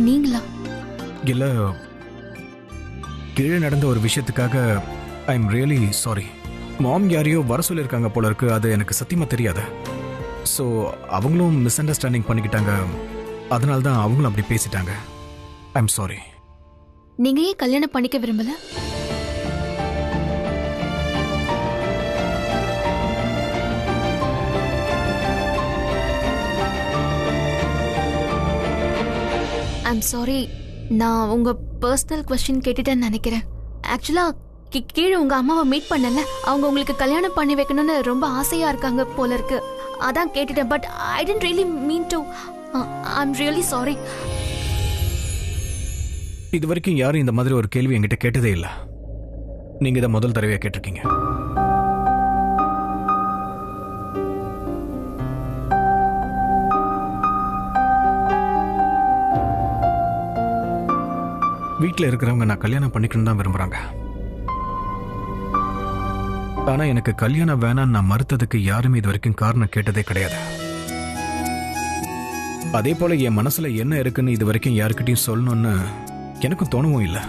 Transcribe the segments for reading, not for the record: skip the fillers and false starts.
நீங்களா? இல்ல, கீழே நடந்த ஒரு விஷயத்துக்காக ஐ எம் ரியலி சாரி. மாம் யாரையோ வர சொல்லியிருக்காங்க போல இருக்கு. அது எனக்கு சத்தியமா தெரியாது. ஸோ அவங்களும் மிஸ் அண்டர்ஸ்டாண்டிங் பண்ணிக்கிட்டாங்க. அதனால தான் அவங்களும் அப்படி பேசிட்டாங்க. I am sorry. நீங்க ஏன் கல்யாணம் பண்ணிக்க விரும்பல? ஐம் சாரி, நான் உங்க பர்சனல் கொஸ்டின் கேட்டுட்டேன்னு நினைக்கிறேன். ஆக்சுவலா கீழே உங்க அம்மாவை மீட் பண்ணல. அவங்க உங்களுக்கு கல்யாணம் பண்ணி வைக்கணும்னு ரொம்ப ஆசையா இருக்காங்க போல இருக்கு. அதான் கேட்டுட்டேன். But I didn't really mean to. I'm really sorry. இது வரைக்கும் யாரும் இந்த மாதிரி ஒரு கேள்வி என்கிட்ட கேட்டதே இல்லை. நீங்க இதை முதல் தடவையா கேட்டிருக்கீங்க. வீட்டில் இருக்கிறவங்க நான் கல்யாணம் பண்ணிக்கணும் தான் விரும்புறாங்க. ஆனா எனக்கு கல்யாணம் வேணான்னு நான் மறுத்ததுக்கு யாருமே இது வரைக்கும் காரணம் கேட்டதே கிடையாது. அதே போல என் மனசுல என்ன இருக்குன்னு இது வரைக்கும் யாருக்கிட்டையும் சொல்லணும்னு எனக்கும் தோணவும் இல்லை.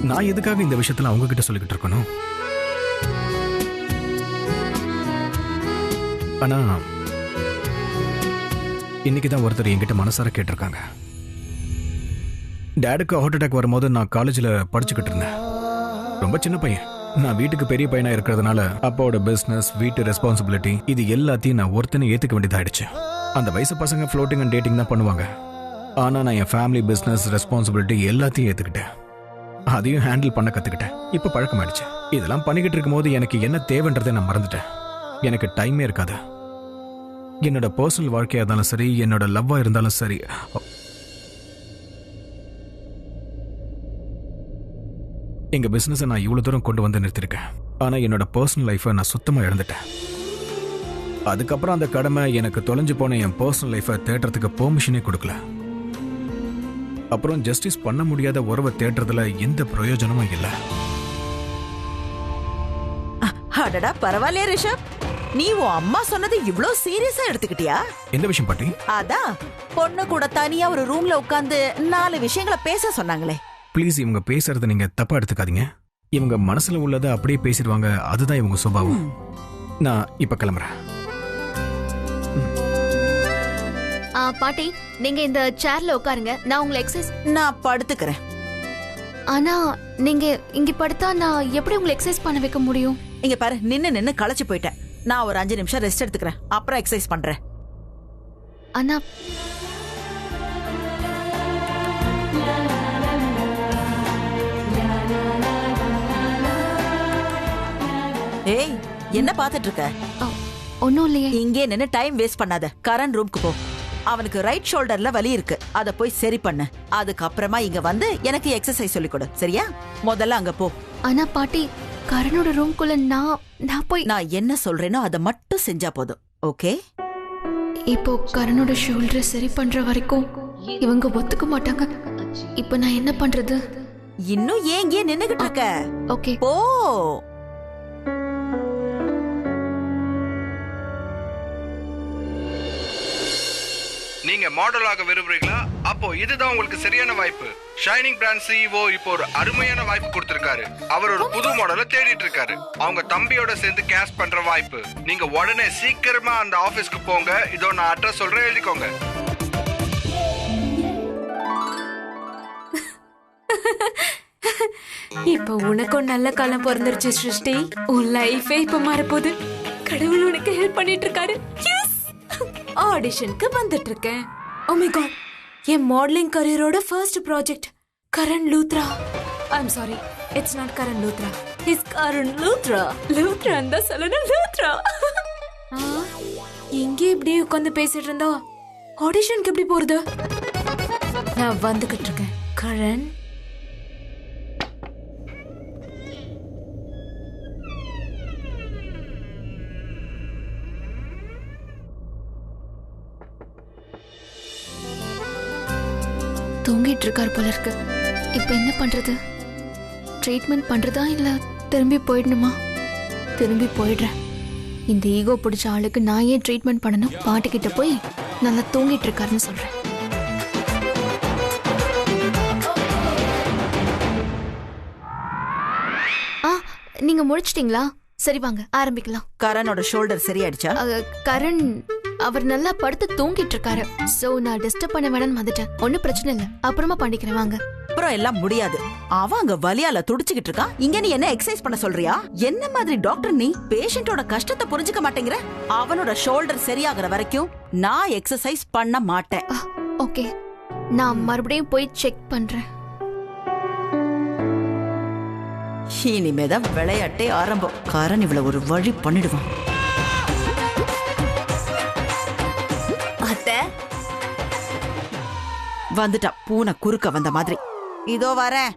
நான் எதுக்காக இந்த விஷயத்துல அவங்க கிட்ட சொல்லிக்கிட்டு இருக்கணும்? ஆனா இன்னைக்குதான் ஒருத்தர் என்கிட்ட மனசார கேட்டிருக்காங்க. டேடுக்கு ஹார்ட் அட்டாக் வரும்போது நான் காலேஜில் படிச்சுக்கிட்டு இருந்தேன். ரொம்ப சின்ன பையன். நான் வீட்டுக்கு பெரிய பையனா இருக்கிறதுனால அப்பாவோட பிசினஸ், வீட்டு ரெஸ்பான்சிபிலிட்டி இது எல்லாத்தையும் நான் ஒருத்தனை ஏத்துக்க வேண்டியதாயிடுச்சு. அந்த வயசு பசங்க ஃப்ளோட்டிங் அண்ட் டேட்டிங் தான் பண்ணுவாங்க. ஆனா நான் என் ஃபேமிலி, பிசினஸ், ரெஸ்பான்சிபிலிட்டி எல்லாத்தையும் ஏத்துக்கிட்டேன். அதையும் ஹேண்டில் பண்ண கத்துக்கிட்டேன். இப்ப பழக்கமாயிடுச்சு. இதெல்லாம் பண்ணிக்கிட்டு இருக்கும்போது எனக்கு என்ன தேவைன்றதை நான் மறந்துட்டேன். எனக்கு டைமே இருக்காது. என்னோட பர்சனல் வாழ்க்கையா இருந்தாலும் சரி, என்னோட லவ்வா இருந்தாலும் சரி, எங்க பிசினஸ் நான் இவ்வளவு தூரம் கொண்டு வந்து நிறுத்திருக்கேன். ஆனா என்னோட பர்சனல் லைஃபை நான் சுத்தமா இழந்துட்டேன். அதுக்கப்புறம் அந்த கடமை எனக்கு தொலைஞ்சு போன என் பர்சனல் லைஃபை தேடுறதுக்கு பெர்மிஷனே கொடுக்கல. அப்புறம் ஜஸ்டிஸ் பண்ண முடியாத உறவை தேடுறதுல எந்த பிரயோஜனமும் இல்லை. அடடா, பரவாயில்லையா ரிஷப், நீ உன் அம்மா சொன்னது இவ்ளோ சீரியஸா எடுத்துக்கிட்டியா? எந்த விஷயம் பாட்டி? அதான் பொண்ணு கூட தனியா ஒரு ரூம்ல உட்கார்ந்து 4 விஷயங்களை பேச சொன்னாங்களே. ப்ளீஸ், இவங்க பேசுறத நீங்க தப்பா எடுத்துக்காதீங்க. இவங்க மனசுல உள்ளதை அப்படியே பேசிடுவாங்க. அதுதான் இவங்க சுபாவம். நான் இப்ப கிளம்புறேன். பாட்டி, நீங்க இந்த சேர்ல உட்காருங்க. நான் உங்களை எக்ஸசைஸ். நான் படுத்துக்கிறேன். ஆனா நீங்க இங்க படுத்தா நான் எப்படி உங்களை எக்ஸசைஸ் பண்ண வைக்க முடியும்? இங்க பாரு, நின்னு களைச்சு போயிட்டேன். நான் ஒரு 5 நிமிஷம் ரெஸ்ட் எடுத்துக்கிறேன். அப்புறம் எக்ஸசைஸ் பண்றேன். ஆனா ஏய், என்ன பாத்துட்டு இருக்க? ஒன்னும் இல்லையே. இங்கே நின்னு டைம் வேஸ்ட் பண்ணாத. கரண் ரூம்க்கு போ. அவனுக்கு ரைட் ஷோல்டர்ல வலி இருக்கு. அத போய் சரி பண்ணு. அதுக்கப்புறமா இங்க வந்து எனக்கு எக்ஸசைஸ் சொல்லி கொடு. சரியா? முதல்ல அங்க போ. ஆனா பாட்டி, கரணோட ரூம்குள்ள நான் போய் நான் என்ன சொல்றேனோ அதை மட்டும் செஞ்சா போதும். ஓகே? இப்போ கரணோட ஷோல்டர் சரி பண்ற வரைக்கும் இவங்க ஒத்துக்க மாட்டாங்க. இப்போ நான் என்ன பண்றது? இன்னும் ஏன் இங்கே நின்னுகிட்டு இருக்க? ஓகே, போ. நீங்க மாடலாக விரும்புறீங்களா? அப்போ இதுதான் உங்களுக்கு சரியான வாய்ப்பு. ஷைனிங் பிராண்ட் சிஇஓ இப்போ ஒரு அருமையான வாய்ப்பு கொடுத்திருக்காரு. அவர் ஒரு புது மாடலை தேடிட்டு இருக்காரு. அவங்க தம்பியோட சேர்ந்து கேஷ் பண்ற வாய்ப்பு. நீங்க உடனே சீக்கிரமா அந்த ஆபீஸ்க்கு போங்க. இதோ நான் அட்ரஸ் சொல்றேன், எழுதிக்கோங்க. இப்ப உனக்கும் நல்ல காலம் பிறந்துருச்சு சிருஷ்டி. உன் லைஃபே இப்ப மாறப்போகுது. கடவுள் உனக்கு ஹெல்ப் பண்ணிட்டு இருக்காரு. ஆடிஷனுக்கு வந்துட்டு இருக்கேன். ஓ மை காட், என் மாடலிங் கரியரோட first project Karan Luthra. I'm sorry, it's not Karan Luthra, it's Karan Luthra. Luthra தான் சொல்லணும், லூத்ரா. இங்கே இப்படியே உட்காந்து பேசிட்டு இருந்தா ஆடிஷனுக்கு எப்படி போறது? நான் வந்துகிட்டு இருக்கேன். கரண், தூங்கிட்டு இருக்கார் போல இருக்கு. இப்ப என்ன பண்றது? ட்ரீட்மெண்ட் பண்றதா இல்ல திரும்பி போயிடணுமா? திரும்பி போயிடுறேன். இந்த ஈகோ பிடிச்ச ஆளுக்கு நான் ஏன் ட்ரீட்மெண்ட் பண்ணணும்? பாட்டுக்கிட்ட போய் நல்லா தூங்கிட்டு இருக்காருன்னு சொல்றேன். நீங்க முடிச்சிட்டீங்களா? சரி வாங்க ஆரம்பிக்கலாம். கரனோட ஷோல்டர் சரியாயிடுச்சா? கரண் அவர் நல்லா படுத்து தூங்கிட்டு இருக்காரு. சோ நான் டிஸ்டர்ப் பண்ண வேணாம்னு வந்துட்டேன். ஒன்னும் பிரச்சனை இல்ல, அப்புறமா பண்ணிக்கிறேன் வாங்க. அப்புறம் எல்லாம் முடியாது. அவன் அங்க வலியால துடிச்சுக்கிட்டு இருக்கான். இங்க நீ என்ன எக்ஸசைஸ் பண்ண சொல்றியா? என்ன மாதிரி டாக்டர் நீ? பேஷண்டோட கஷ்டத்தை புரிஞ்சுக்க மாட்டேங்கிற. அவனோட ஷோல்டர் சரியாகிற வரைக்கும் நான் எக்ஸசைஸ் பண்ண மாட்டேன். ஓகே, நான் மறுபடியும் போய் செக் பண்றேன். இனிமேதான் விளையாட்டே ஆரம்பம். கரண் இவ்வளவு ஒரு வழி பண்ணிடுவான். வந்துட்டா பூனை குறுக்க வந்த மாதிரி. இதோ வரேன்.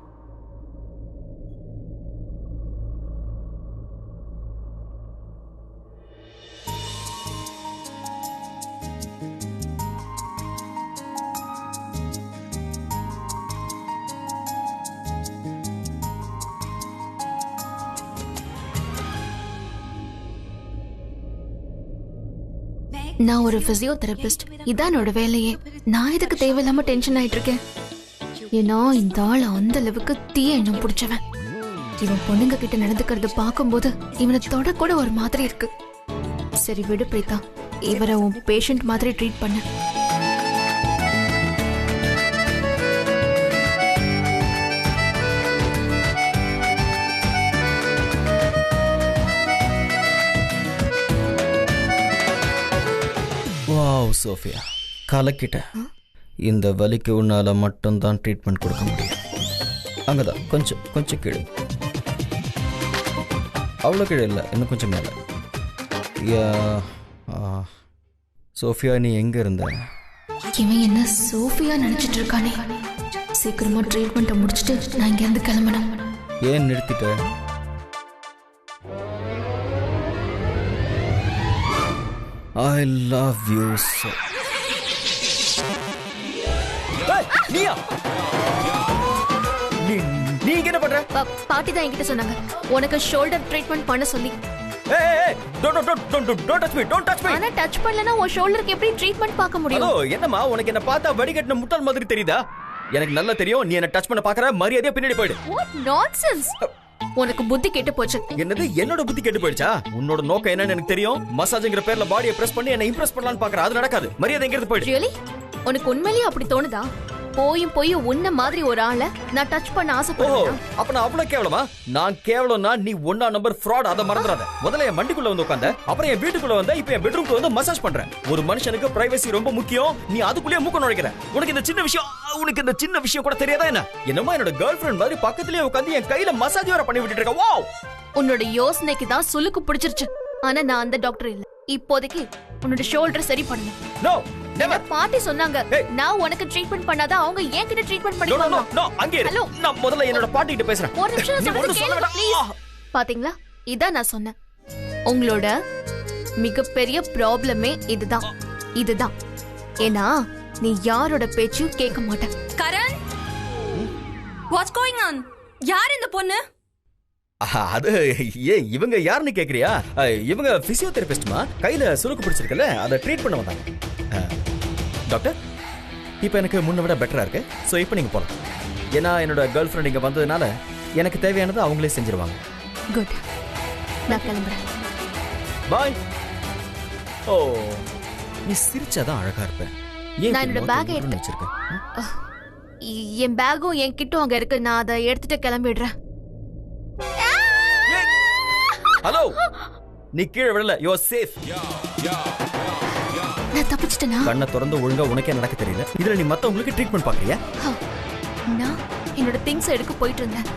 நான் ஒரு பிசியோதெரபிஸ்ட். இதான் என்னோட வேலையே. நான் இதுக்கு தேவையில்லாம டென்ஷன் ஆயிட்டு இருக்கேன். ஏன்னா இந்த ஆள் அந்த அளவுக்கு தீய எண்ணம் பிடிச்சவன். இவன் பொண்ணுங்க கிட்ட நடந்துக்கிறத பார்க்கும்போது இவனை தொட கூட ஒரு மாதிரி இருக்கு. சரி விடு பிரீதா, இவரை உன் பேஷண்ட் மாதிரி ட்ரீட் பண்ண. வாவ் சோஃபியா, கலக்கிட்ட. இந்த வலிக்கு உன்னால மட்டும்தான் ட்ரீட்மெண்ட் கொடுக்க முடியும். அங்கதான் கொஞ்சம் கொஞ்சம் கீழே. அவ்வளோ கீழே இல்லை, இன்னும் கொஞ்சம் மேலே. சோஃபியா, நீ எங்கே இருந்த? இவன் என்ன சோஃபியா நினைச்சிட்டு இருக்கானே. சீக்கிரமா ட்ரீட்மெண்ட்டை முடிச்சுட்டு நான் இங்கேருந்து கிளம்பணும். ஏன் நிறுத்திட்ட? I love you so. நீயா? நீ இங்க என்ன பண்ற? பாட்டி தான் என்கிட்ட சொன்னாங்க உனக்கு ஷோல்டர் ட்ரீட்மெண்ட் பண்ண சொல்லி. ஏய் don't touch me. ஆனா டச் பண்ணலனா உன் ஷோல்டருக்கு எப்படி ட்ரீட்மெண்ட் பார்க்க முடியும்? ஹலோ, என்னம்மா உனக்கு என்ன பார்த்தா வடிகட்டின முட்டாள் மாதிரி தெரியுதா? எனக்கு நல்லா தெரியும் நீ என்ன டச் பண்ண பார்க்கற. மரியாதையா பின்னாடி போயிடு. What nonsense. உனக்கு புத்தி கெட்டு போச்சு. என்னது என்னோட புத்தி கெட்டு போயிடுச்சா? உன்னோட நோக்கம் என்னன்னு எனக்கு தெரியும். மசாஜ்ங்கிற பேர்ல பாடியை பிரஸ் பண்ணி என்ன இம்ப்ரெஸ் பண்ணலாம்னு பாக்குற. அது நடக்காது. மரியாதை எங்க இருந்து போயிடு. ரியலி? உனக்கு உண்மையிலேயே அப்படி தோணுதா? போயும் உன்ன மாதிரி ஒரு ஆளை நான் டச் பண்ண ஆசைப்படுறேன். அப்ப நான் அவ்வளவு கேவலமா? நான் கேவலம்னா நீ 1 நம்பர் ஃப்ராட். அத மறந்துடாத. முதல்ல என் மண்டிக்குள்ள வந்து உட்கார்ந்த, அப்புறம் என் வீட்டுக்குள்ள வந்த, இப்போ என் பெட்ரூம்க்கு வந்து மசாஜ் பண்ற. ஒரு மனுஷனுக்கு பிரைவசி ரொம்ப முக்கியம். நீ அதுக்குள்ளே மூக்க நுழைக்கிற. உனக்கு இந்த சின்ன விஷயம் கூட தெரியாதா என்ன? என்னமா என்னோட கேர்ள் ஃப்ரெண்ட் மாதிரி பக்கத்துலயே உட்கார்ந்து என் கையில மசாஜ் வேற பண்ணி விட்டுட்டு இருக்க. வாவ்! உன்னோட யோசனைக்கு தான் சுளுக்கு பிடிச்சிருச்சு. ஆனா நான் அந்த டாக்டர் இல்ல. இப்போதைக்கு உன்னோட ஷோல்டர் சரி பண்ணு. No, never. பாட்டி சொன்னாங்க நான் உனக்கு ட்ரீட்மெண்ட் பண்ணாத அவங்க ஏன் கிட்ட ட்ரீட்மெண்ட் பண்ணிடுவாங்க. நோ, அங்கே இரு. நான் முதல்ல என்னோட பாட்டி கிட்ட பேசுறேன். ஒரு நிமிஷம் சொல்றது கேளுங்க ப்ளீஸ். பாத்தீங்களா, இதான் நான் சொன்னேன். உங்களோட மிகப்பெரிய ப்ராப்ளமே இதுதான். ஏன்னா நீ யாரோட பேச்சையும் கேட்க மாட்ட. Karan, what's going on? யார் இந்த பொண்ணு? அது இவங்க யாருன்னு கேக்குறியா? இவங்க பிசியோதெரபிஸ்ட்மா. கையில சுருக்கு பிடிச்சிருக்கல, அதை ட்ரீட் பண்ண வந்தாங்க. டாக்டர், இப்போ எனக்கு முன்ன விட பெட்டரா இருக்கு. ஸோ இப்போ நீங்க போகலாம். ஏன்னா என்னோட கேர்ள் ஃப்ரெண்ட் இங்க வந்ததுனால எனக்கு தேவையானது அவங்களே செஞ்சிருவாங்க. குட், நான் கிளம்புறேன். பாய். ஓ, நீ சிரிச்சாதான் அழகா இருப்ப. நான் என்னோட பேக் வச்சிருக்கேன். என் பேக்கும் என் கிட்டும் அங்க இருக்கு. நான் அதை எடுத்துட்டு கிளம்பிடுறேன். ஹலோ, நீ கீழே விடல. You are safe. நான் தப்பிச்சிட்டேனா? கண்ணை திறந்து ஒழுங்கா உனக்கே நடக்க தெரியல. இதுல நீ மத்தவங்களுக்கு ட்ரீட்மெண்ட் பாக்குறியா? நான் என்னோட திங்ஸ் எடுக்க போயிட்டு இருந்தேன்.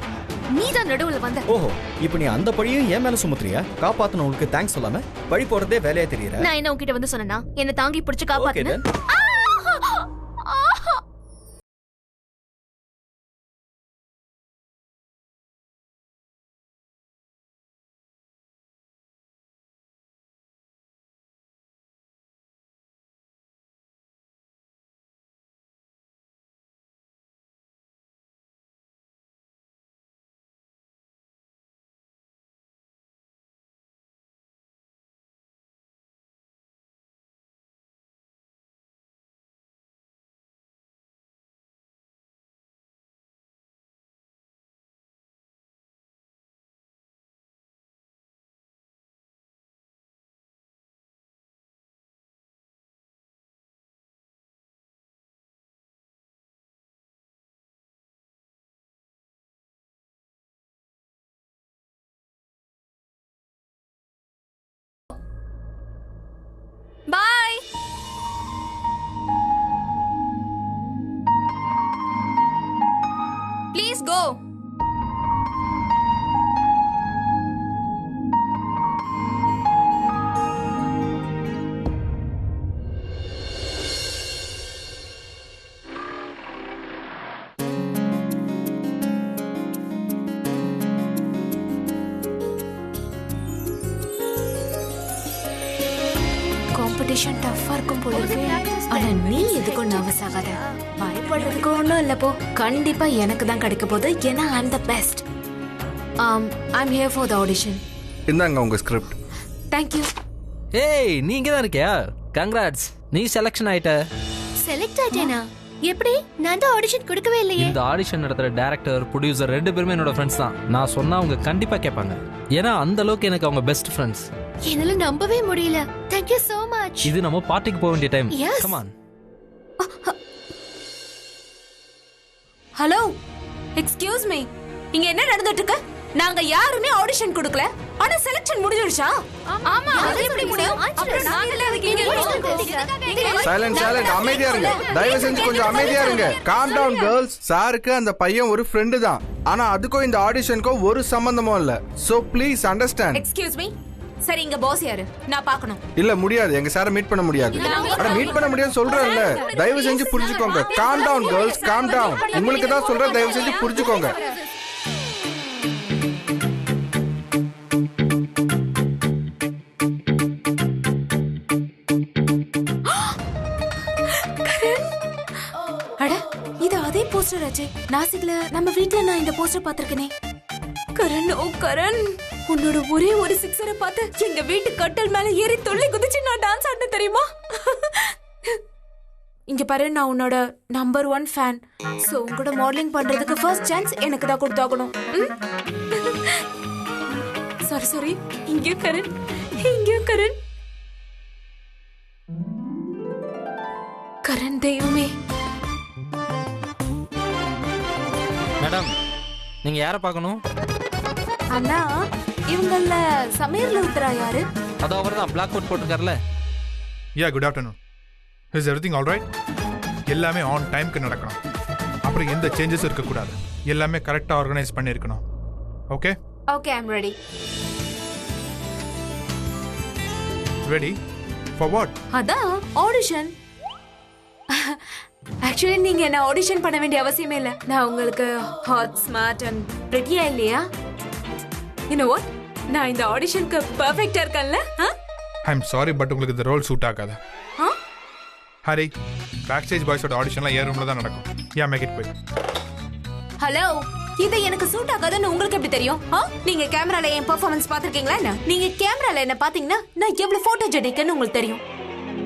நீ தான் நடுவுல வந்த. ஓஹோ, இப்போ நீ அந்த பழியும் ஏன் மேல சுமத்துறியா? காப்பாத்துனவங்களுக்கு தேங்க்ஸ் சொல்லாம பழி போறதே வேலையா தெரியற. நான் என்ன உன்கிட்ட வந்து சொன்னேனா என்ன தாங்கி பிடிச்சு காப்பாத்துன? Let's go. காம்படிஷன் டஃப்பா இருக்கும் போல இருக்கு. ஆனா நீ எதுக்கும் நர்வஸ் ஆகாத. பயப்படுறதுக்கு ஒன்றும் இல்ல போ. கண்டிப்பா எனக்கு தான் கிடைக்க போகுது. ஏன்னா I am the best. I'm here for the audition. இந்தாங்க உங்க ஸ்கிரிப்ட். Thank you. ஏய் நீ இங்க தான் இருக்கியா? கங்க்ராட்ஸ், நீ செலக்ஷன் ஆயிட்ட. செலக்ட் ஆயிட்டேனா? எப்படி? நான் தான் ஆடிஷன் கொடுக்கவே இல்லையே. இந்த ஆடிஷன் நடத்துற டைரக்டர், ப்ரொடியூசர் 2 பேருமே என்னோட ஃப்ரெண்ட்ஸ் தான். நான் சொன்னா அவங்க கண்டிப்பா கேட்பாங்க. ஏன்னா அந்த அளவுக்கு எனக்கு அவங்க பெஸ்ட் ஃப்ரெண்ட்ஸ். என்னால நம்பவே முடியல. Thank you so much. இது நம்ம பார்ட்டிக்கு போக வேண்டிய time. Yes. Come on. Hello, excuse me. இங்க என்ன நடந்துட்டு இருக்கு? நாங்க யாருமே ஆடிஷன் கொடுக்கல. ஆனா செலக்ஷன் முடிஞ்சிடுச்சா? ஆமா, அது எப்படி முடியும்? அப்புறம் நாங்களே அதுக்கு இங்க சைலண்ட் அமைதியா இருங்க. தயவு செஞ்சு கொஞ்சம் அமைதியா இருங்க. Calm down girls. சாருக்கு அந்த பையன் ஒரு ஃப்ரெண்டு தான். ஆனா அதுக்கும் இந்த ஆடிஷனுக்கும் ஒரு சம்பந்தமும் இல்ல. So please understand. Excuse me. சரி, இங்க பாஸ் யாரு? நான் பார்க்கணும். இல்ல முடியாது. எங்க சாரை மீட் பண்ண முடியாது. அட மீட் பண்ண முடியாது சொல்றேன்ல. தயவு செஞ்சு புரிஞ்சுக்கோங்க. Calm down girls, calm down. உங்களுக்கு தான் சொல்றேன், தயவு செஞ்சு புரிஞ்சுக்கோங்க. அட, இது அதே போஸ்டர் ஆச்சே. நாசிக்ல நம்ம வீட்ல நான் இந்த போஸ்டர் பாத்திருக்கேனே. கரண், ஓ கரண், உன்னோட ஒரே ஒரு சிக்ஸரை பார்த்து எங்க வீட்டு கட்டல் மேல ஏறி துள்ளி குதிச்சு நான் டான்ஸ் ஆடின தெரியுமா? இங்க பாரு, நான் உன்னோட நம்பர் 1 ஃபேன். சோ உங்களோட மாடலிங் பண்றதுக்கு ஃபர்ஸ்ட் சான்ஸ் எனக்கு தான் கொடுத்தாகணும். சாரி. இங்க கரண், இங்க கரண். கரண் தெய்வமே. மேடம், நீங்க யாரை பார்க்கணும்? அண்ணா, இவங்கள சமீர் லூத்ரா யாரு? அதோ அவர்தான் பிளாக் கோட் போட்டுருக்கார்ல. Good afternoon. Is everything all right? எல்லாமே ஆன் டைம்க்கு நடக்கணும். அப்புறம் எந்த சேஞ்சஸும் இருக்கக்கூடாது. எல்லாமே கரெக்டாக ஆர்கனைஸ் பண்ணியிருக்கணும். Okay? Okay, I'm ready. Ready for what? அதான் ஆடிஷன். ஆக்சுவலி நீங்க என்ன ஆடிஷன் பண்ண வேண்டிய அவசியமே இல்ல. நான் உங்களுக்கு ஹாட், ஸ்மார்ட் அண்ட் பிரிட்டியா இல்லையா? யூ நோ வாட், நான் இந்த ஆடிஷனுக்கு பெர்ஃபெக்ட்டா இருக்கேன்ல? ஐ எம் சாரி, பட் உங்களுக்கு இந்த ரோல் சூட் ஆகாது. ஹரி, பேக் ஸ்டேஜ் பாய்ஸோட ஆடிஷன்லாம் ஏ ரூம்ல தான் நடக்கும். Make it quick. ஹலோ, இது எனக்கு சூட் ஆகாதுன்னு உங்களுக்கு எப்படி தெரியும்? நீங்க கேமரால என் பெர்ஃபார்மன்ஸ் பாத்திருக்கீங்களா என்ன? நீங்க கேமரால என்ன பாத்தீங்கன்னா நான் எவ்வளவு போட்டோஜெனிக்னு உங்களுக்கு தெரியும்.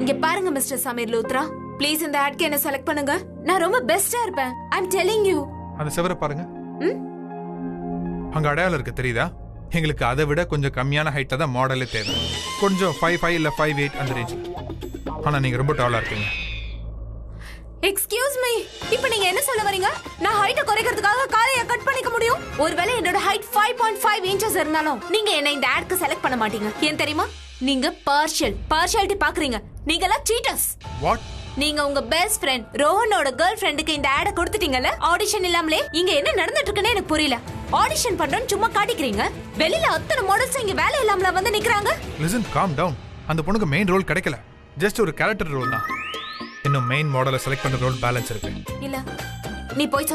இங்க பாருங்க மிஸ்டர் சமீர் லூத்ரா, ப்ளீஸ் இந்த ஆட்க்கு என்ன செலக்ட் பண்ணுங்க. நான் ரொம்ப பெஸ்டா இருப்பேன். ஐ அம் டெல்லிங் யூ. அந்த செவரை பாருங்க. அங்க அடையாளம் இருக்கு, தெரியுதா? எங்களுக்கு அதை விட கொஞ்சம் கம்மியான ஹைட்ல தான் மாடலே தேவை. கொஞ்சம் 5'5" இல்ல 5'8" அந்த ரேஞ்ச். ஆனா நீங்க ரொம்ப டாலா இருக்கீங்க. எக்ஸ்கியூஸ் மீ, இப்போ நீங்க என்ன சொல்ல வரீங்க? நான் ஹைட்ட குறைக்கிறதுக்காக காலைய கட் பண்ணிக்க முடியும்? ஒருவேளை என்னோட ஹைட் 5.5 இன்ச்சஸ் இருந்தாலும் நீங்க என்ன இந்த ஆட்க்கு செலக்ட் பண்ண மாட்டீங்க. ஏன் தெரியுமா? நீங்க பார்ஷியாலிட்டி பாக்குறீங்க. நீங்கலாம் சீட்டர்ஸ். வாட்? நீங்க உங்க பெஸ்ட் ஃப்ரெண்ட் ரோஹனோட கேர்ள் ஃப்ரெண்டுக்கு இந்த ஆட கொடுத்துட்டீங்கல்ல ஆடிஷன் இல்லாமலே. இங்க என்ன நடந்துட்டு இருக்குன்னு எனக்கு புரியல. ஆடிஷன் பண்றேன்னு சும்மா காட்டிக்கிறீங்க. வெளியில அத்தனை மாடல்ஸ் இங்க வேலை இல்லாமல வந்து நிக்கறாங்க. Listen, calm down. அந்த பொண்ணுக்கு மெயின் ரோல் கிடைக்கல. ஜஸ்ட் ஒரு கேரக்டர் ரோல் தான். இன்னும் மெயின் மாடலை செலக்ட் பண்ற ரோல் பேலன்ஸ் இருக்கு. இல்ல, நீ போய்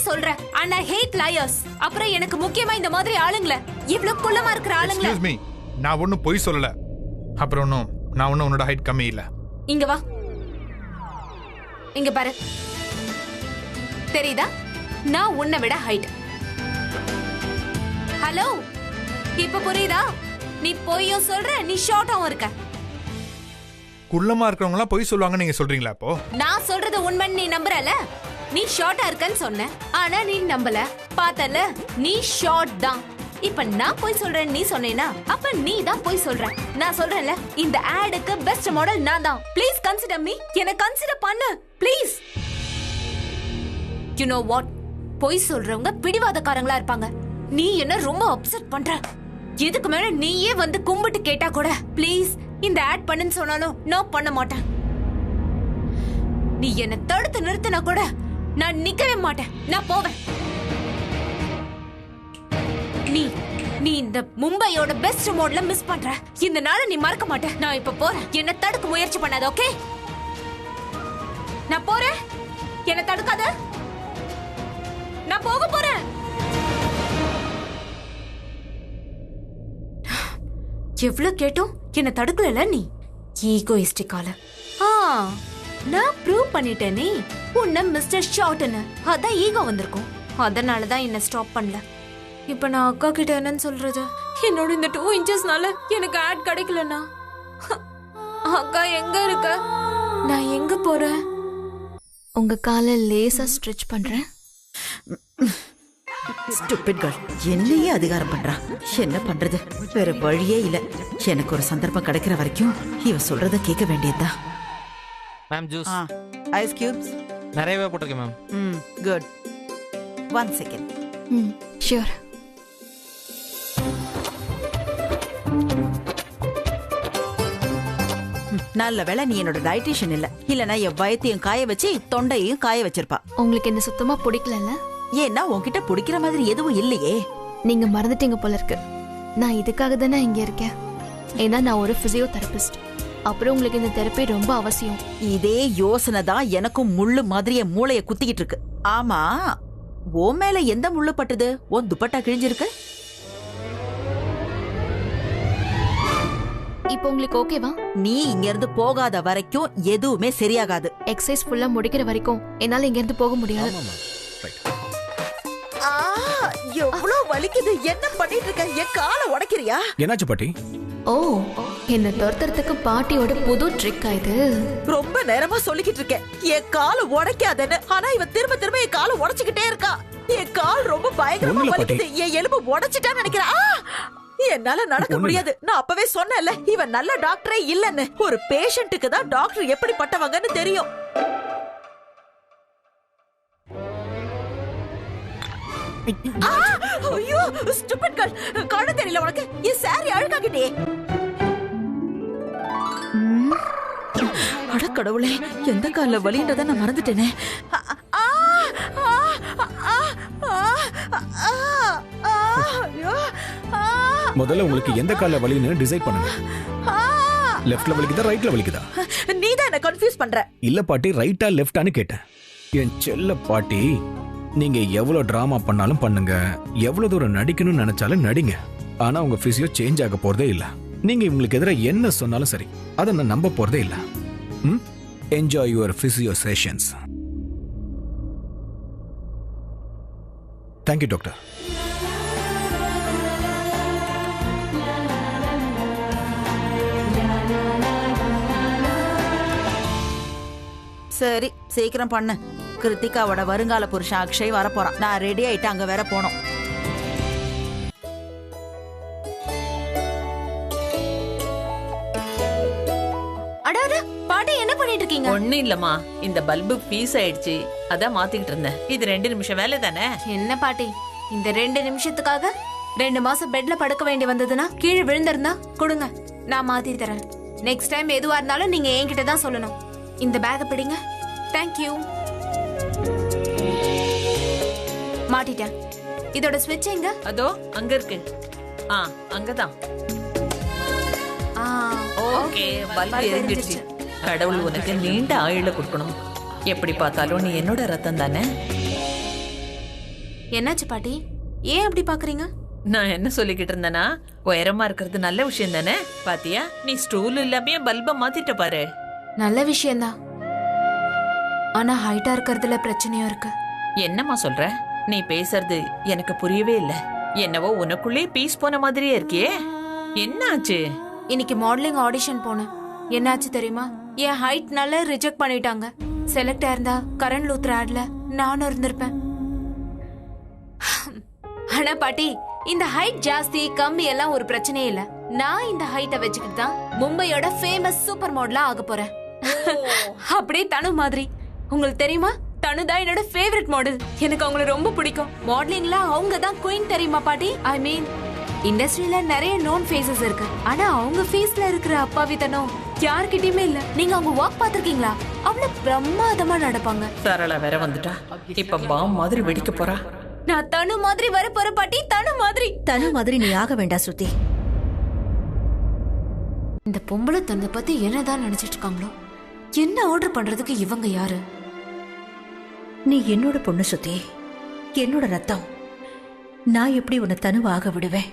சொல்ற. and I hate liars. அப்புறம் எனக்கு முக்கியமா இந்த மாதிரி ஆளுங்கள, இவ்ளோ குள்ளமா இருக்கிற ஆளுங்கள. எக்ஸ்கியூஸ் மீ, நான் ஒன்னும் பொய் சொல்லல. அப்புறம் நான் ஒன்னும் உன்னோட ஹைட் கம்மி இல்ல. இங்க வா, இங்க பாரு. தெரியுதா? நான் உன்னை விட ஹைட். ஹலோ, இப்ப புரியுதா? நீ பொய்யும் சொல்ற, நீ ஷார்ட்டாவும் இருக்க. குள்ளமா இருக்கிறவங்க எல்லாம் பொய் சொல்லுவாங்க நீங்க சொல்றீங்களா? அப்போ நான் சொல்றது உண்மைன்னு நீ நம்புறல? நீ ஷார்ட்டா இருக்கன்னு சொன்ன, ஆனா நீ நம்பல. பார்த்தல, நீ ஷார்ட் தான். இப்ப நான் போய் சொல்றேன் நீ சொன்னேனா, அப்ப நீ தான் போய் சொல்ற. நான் சொல்றேன்ல, இந்த ஆடுக்கு பெஸ்ட் மாடல் நான் தான். Please consider me. என்ன கன்சிடர் பண்ணு ப்ளீஸ். யூ நோ வாட், போய் சொல்றவங்க பிடிவாதக்காரங்களா இருப்பாங்க. நீ என்ன ரொம்ப அப்செட் பண்ற. இதுக்கு மேல நீயே வந்து கும்பிட்டு கேட்டா கூட ப்ளீஸ் இந்த ஆட் பண்ணுன்னு சொன்னாலும் நான் பண்ண மாட்டேன். நீ என்ன தடுத்து நிறுத்தினா கூட நான் நிக்கவே மாட்டேன். நான் போவேன். நீ இந்த மும்பையோட பெஸ்ட் மோட்ல மிஸ் பண்ற. இந்த நாளை நீ மறக்க மாட்ட. நான் இப்ப போறேன். என்ன தடுக்க முயற்சி பண்ணாத, ஓகே? நான் போறேன். என்ன தடுக்காத. நான் போக போறேன். எவ்வளவு கேட்டும் என்ன தடுக்கல நீ. ஈகோயிஸ்டிக்கால. நான் ப்ரூவ் பண்ணிட்டேனே உன்ன மிஸ்டர் ஷார்ட்னு. அதான் ஈகோ வந்திருக்கும். அதனாலதான் என்ன ஸ்டாப் பண்ணல. இப்ப நான் அக்கா கிட்ட என்னன்னு சொல்றது? என்னோட இந்த 2 இன்ச்சஸ்னால எனக்கு ஆட் கிடைக்கலனா அக்கா எங்க இருக்க? நான் எங்க போறேன்? உங்க காலை லேசா ஸ்ட்ரெச் பண்றேன். ஸ்டூபிட் கேர்ள், என்னையே அதிகாரம் பண்றா. என்ன பண்றது? வேற வழியே இல்ல. எனக்கு ஒரு சந்தர்ப்பம் கிடைக்கிற வரைக்கும் இவ சொல்றத கேட்க வேண்டியதுதான். மேம் ஜூஸ் ஐஸ் கியூப்ஸ் நிறையவே போட்டிருக்கேன் மேம். குட். 1 செகண்ட். ஷியோர். நல்ல வேளை நீ என்னோட டயட்டிஷியன் இல்லனா என் வயத்தையும் காய வச்சு தொண்டையையும் காய வச்சிருப்பா. உங்களுக்கு என்ன சுத்தமா பிடிக்கலல்ல? ஏன்னா உன்கிட்ட பிடிக்கிற மாதிரி எதுவும் இல்லையே. நீங்க மறந்துட்டீங்க போல இருக்கு. நான் இதுக்காக தானே இங்க இருக்கேன். ஏன்னா நான் ஒரு பிசியோதெரபிஸ்ட். அப்புறம் உங்களுக்கு இந்த தெரப்பி ரொம்ப அவசியம். இதே யோசனை தான் எனக்கும் முள்ளு மாதிரியே மூளைய குத்திக்கிட்டு இருக்கு. ஆமா, ஓ மேல எந்த முள்ளு பட்டுது? உன் துப்பட்டா கிழிஞ்சிருக்கு. இப்போ உங்களுக்கு ஓகேவா? நீ இங்க இருந்து போகாத வரைக்கும் எதுவுமே சரியாகாது. எக்ஸசைஸ் ஃபுல்லா முடிக்கிற வரைக்கும் என்னால இங்க இருந்து போக முடியாது. எவ்வளவு வலிக்குது. என்ன பண்ணிட்டு இருக்க? என் காலை உடைக்கிறியா? என்னாச்சு பாட்டி? ஓ, என்ன துரத்துறதுக்கு பாட்டியோட புது ட்ரிக் ஆயிது. ரொம்ப நேரமா சொல்லிக்கிட்டு இருக்கேன் என் காலை உடைக்காதன்னு. ஆனா இவ திரும்ப திரும்ப என் காலை உடைச்சுக்கிட்டே இருக்கா. என் கால் ரொம்ப பயங்கரமா வலிக்குது. என் எலும்பு உடைச்சிட்டான்னு நினைக்கிறேன். என்னால நடக்க முடியாது. நான் அப்பவே சொன்னேன்ல, இவன் நல்ல டாக்டரே இல்லன்னு. ஒரு பேஷண்ட்டுக்கு தான் டாக்டர் எப்படிப்பட்டவங்கன்னு தெரியும். ஐயோ, ஸ்டூபிட் கேர்ள், கண்ணு தெரியல உனக்கு? என் சாரி அழுக்காக்கிட்டே. அட கடவுளே, எந்த கால்ல வலின்றத நான் மறந்துட்டேனே. முதல்ல உங்களுக்கு எந்த கால்ல வலின்னு டிசைட் பண்ணுங்க. லெஃப்ட்ல வலிக்குதா ரைட்ல வலிக்குதா? நீதான் என்ன கன்ஃபியூஸ் பண்ற. இல்ல பாட்டி, ரைட்டா லெஃப்டான்னு கேட்டேன். என் செல்ல பாட்டி, நீங்க எவ்வளவு டிராமா பண்ணாலும் பண்ணுங்க, எவ்வளவு தூரம் நடிக்கணும்னு நினைச்சாலும் நடிங்க, ஆனா உங்க பிசியோ சேஞ்ச் ஆக போறதே இல்ல. நீங்க இவங்களுக்கு எதிராக என்ன சொன்னாலும் சரி, அதை நான் நம்ப போறதே இல்ல. Enjoy your physio sessions. Thank you doctor. சரி, சீக்கிரம் பண்ணு. கிருத்திகாவோட வருங்கால புருஷன் அக்ஷய் வரப்போறான். நான் ரெடி ஆயிட்டு அங்க வேற போனோம். அடாடா, பாட்டி என்ன பண்ணிட்டு இருக்கீங்க? ஒண்ணும் இல்லம்மா, இந்த பல்பு பீஸ் ஆயிடுச்சு, அதான் மாத்திக்கிட்டு இருந்தேன். இது 2 நிமிஷம் வேலை தானே. என்ன பாட்டி, இந்த 2 நிமிஷத்துக்காக 2 மாசம் பெட்ல படுக்க வேண்டி வந்ததுன்னா கீழே விழுந்திருந்தா கொடுங்க, நான் மாத்தி தரேன். நெக்ஸ்ட் டைம் எதுவா இருந்தாலும் நீங்க என்கிட்ட தான் சொல்லணும். இந்த பேக பிடிங்க. தேங்க்யூ. மாட்டிட்டேன். இதோட ஸ்விட்ச் எங்க? அதோ அங்க இருக்கு. அங்கதான். ஓகே, பல்பு எரிஞ்சிடுச்சு. கடவுள் உனக்கு நீண்ட ஆயுள கொடுக்கணும். எப்படி பார்த்தாலும் நீ என்னோட ரத்தம் தானே. என்னாச்சு பாட்டி, ஏன் அப்படி பாக்குறீங்க? நான் என்ன சொல்லிக்கிட்டு இருந்தேன்னா, உயரமா இருக்கிறது நல்ல விஷயம் தானே. பாத்தியா, நீ ஸ்டூல் இல்லாமயே பல்ப மாத்திட்ட பாரு. நல்ல விஷயம்தான், ஆனா ஹைட்டா இருக்கிறதுல பிரச்சனையும் இருக்கு. என்னம்மா சொல்ற? நீ பேசுறது எனக்கு புரியவே இல்ல. என்னவோ உனக்குள்ளே பீஸ் போன மாதிரியே இருக்கியே. என்ன ஆச்சு? இன்னைக்கு மாடலிங் ஆடிஷன் போனேன். என்னாச்சு தெரியுமா? என் ஹைட்னால ரிஜெக்ட் பண்ணிட்டாங்க. செலக்ட் ஆயிருந்தா கரண் லூத்ரா ஆட்ல நானும் இருந்திருப்பேன். ஆனா பாட்டி, இந்த ஹைட் ஜாஸ்தி கம்மி எல்லாம் ஒரு பிரச்சனையே இல்ல. நான் இந்த ஹைட்டை வச்சுக்கிட்டு தான் மும்பையோட ஃபேமஸ் சூப்பர் மாடலா ஆக போறேன். அப்படியே தனு மாதிரி. உங்களுக்கு தெரியுமா, தனு தான் என்னோட ஃபேவரட் மாடல். எனக்கு அவங்கள ரொம்ப பிடிக்கும். மாடலிங்ல அவங்க தான் குயின் தெரியுமா பாட்டி? ஐ மீன் இண்டஸ்ட்ரியில நிறைய நோன் ஃபேஸஸ் இருக்கு, ஆனா அவங்க ஃபேஸ்ல இருக்கிற அப்பாவித்தனம் யார்கிட்டயுமே இல்ல. நீங்க அவங்க வாக் பாத்திருக்கீங்களா? அவ்வளவு பிரமாதமா நடப்பாங்க. சரளா வேற வந்துட்டா, இப்ப பாம் மாதிரி வெடிக்க போறா. நான் தனு மாதிரி வர போற பாட்டி, தனு மாதிரி நீ ஆக வேண்டாம் ஸ்ருதி. இந்த பொம்பளை தன்னை பத்தி என்னதான் நினைச்சிட்டு இருக்காங்களோ? என்ன ஆர்டர் பண்றதுக்கு இவங்க யாரு? நீ என்னோட பொண்ணு ஸ்ருதி, என்னோட ரத்தம். நான் எப்படி உன்னை தனுவாக விடுவேன்?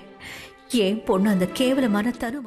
என் பொண்ணு அந்த கேவலமான தனு